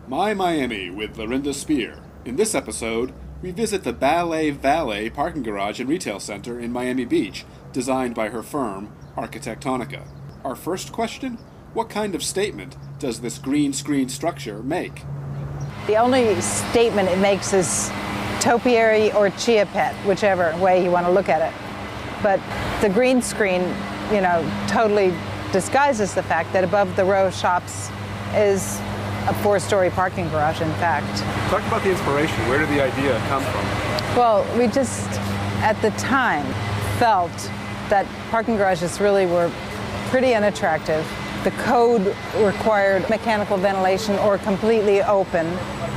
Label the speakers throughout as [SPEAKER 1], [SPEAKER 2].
[SPEAKER 1] My Miami with Laurinda Spear. In this episode, we visit the Ballet Valet parking garage and retail center in Miami Beach, designed by her firm, Architectonica. Our first question, what kind of statement does this green screen structure make?
[SPEAKER 2] The only statement it makes is topiary or chia pet, whichever way you want to look at it. But the green screen, totally disguises the fact that above the row of shops is a 4-story parking garage, in fact.
[SPEAKER 3] Talk about the inspiration. Where did the idea come from?
[SPEAKER 2] Well, we just, at the time, felt that parking garages really were pretty unattractive. The code required mechanical ventilation or completely open,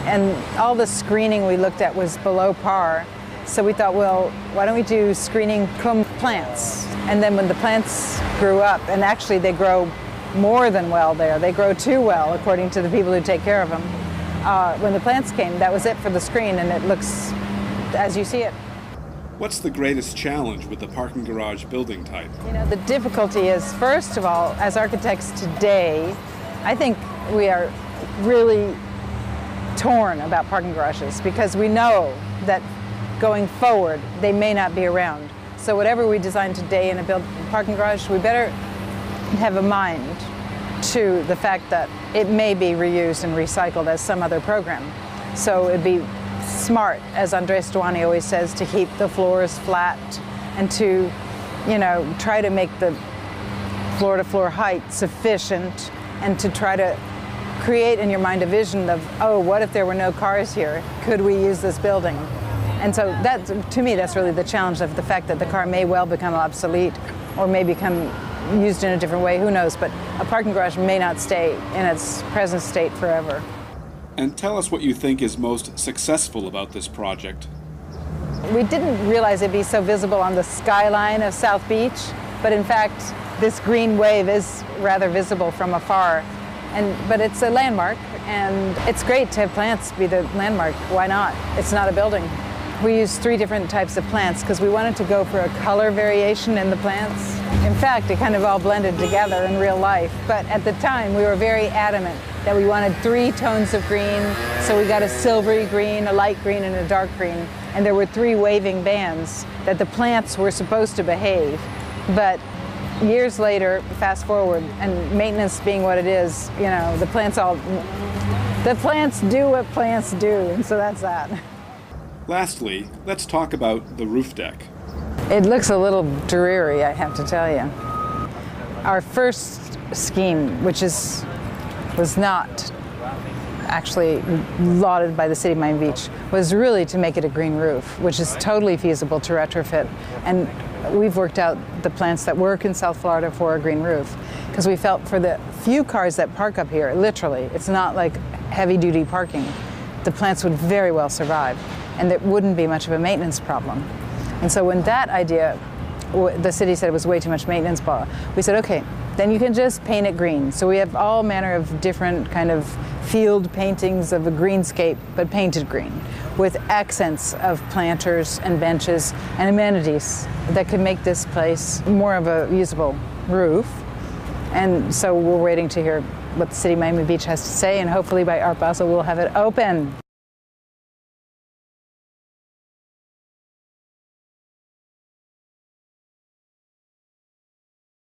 [SPEAKER 2] and all the screening we looked at was below par. So we thought, well, why don't we do screening cum plants? And then when the plants grew up, and actually they grow more than well there, they grow too well according to the people who take care of them. When the plants came, that was it for the screen, and it looks as you see it.
[SPEAKER 1] What's the greatest challenge with the parking garage building type?
[SPEAKER 2] The difficulty is, first of all, as architects today, I think we are really torn about parking garages because we know that going forward, they may not be around. So whatever we design today in a parking garage, we better have a mind to the fact that it may be reused and recycled as some other program. So it'd be smart, as Andres Duani always says, to keep the floors flat and to, try to make the floor-to-floor height sufficient and to try to create in your mind a vision of, oh, what if there were no cars here? Could we use this building? And so that, to me, that's really the challenge of the fact that the car may well become obsolete or may become used in a different way, who knows, but a parking garage may not stay in its present state forever.
[SPEAKER 1] And tell us what you think is most successful about this project.
[SPEAKER 2] We didn't realize it'd be so visible on the skyline of South Beach, but in fact, this green wave is rather visible from afar. But it's a landmark, and it's great to have plants be the landmark. Why not? It's not a building. We used 3 different types of plants because we wanted to go for a color variation in the plants. In fact, it kind of all blended together in real life. But at the time, we were very adamant that we wanted 3 tones of green. So we got a silvery green, a light green, and a dark green. And there were 3 waving bands that the plants were supposed to behave. But years later, fast forward, and maintenance being what it is, the plants do what plants do, and so that's that.
[SPEAKER 1] Lastly, let's talk about the roof deck.
[SPEAKER 2] It looks a little dreary, I have to tell you. Our first scheme, which was not actually lauded by the city of Miami Beach, was really to make it a green roof, which is totally feasible to retrofit. And we've worked out the plants that work in South Florida for a green roof, because we felt for the few cars that park up here, literally, it's not like heavy-duty parking, the plants would very well survive, and there wouldn't be much of a maintenance problem. And so when that idea, the city said it was way too much maintenance, we said, okay, then you can just paint it green. So we have all manner of different kind of field paintings of a greenscape, but painted green, with accents of planters and benches and amenities that could make this place more of a usable roof. And so we're waiting to hear what the city of Miami Beach has to say, and hopefully by Art Basel we'll have it open.